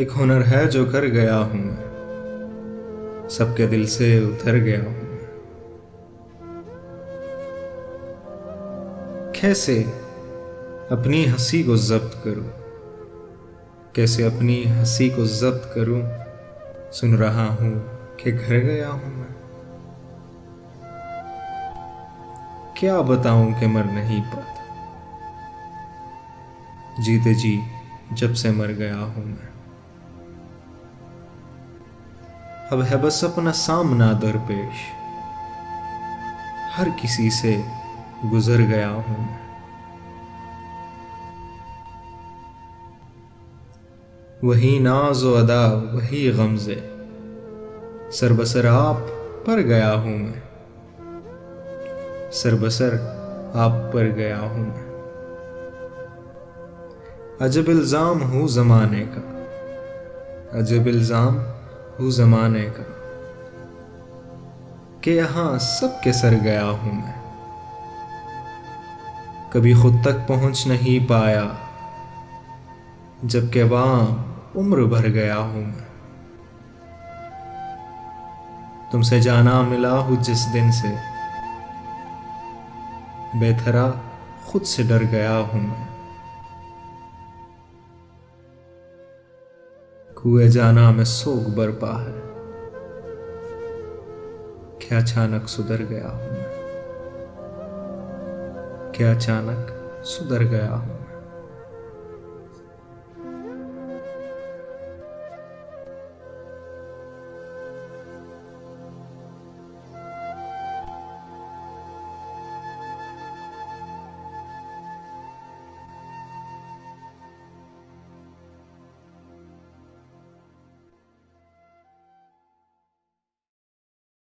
एक हुनर है जो कर गया हूं मैं, सबके दिल से उतर गया हूं मैं। कैसे अपनी हंसी को जब्त करूं, कैसे अपनी हंसी को जब्त करूं। सुन रहा हूं कि घर गया हूं मैं। क्या बताऊं कि मर नहीं पाता, जीते जी जब से मर गया हूं मैं। अब है बस अपना सामना दरपेश, हर किसी से गुजर गया हूं मैं। वही नाज़ो अदा वही गमज़े, सरबसर आप पर गया हूं मैं। सरबसर आप पर गया हूं मैं। अजब इल्जाम हूं जमाने का, अजब इल्जाम हूं जमाने का, कि यहां सबके सर गया हूं मैं। कभी खुद तक पहुंच नहीं पाया, जबकि वहां उम्र भर गया हूं मैं। तुमसे जाना मिला हूं जिस दिन से, बेथरा खुद से डर गया हूं मैं। कुएं जाना में सोग बरपा है, क्या अचानक सुधर गया हूं मैं। क्या अचानक सुधर गया हूं मैं।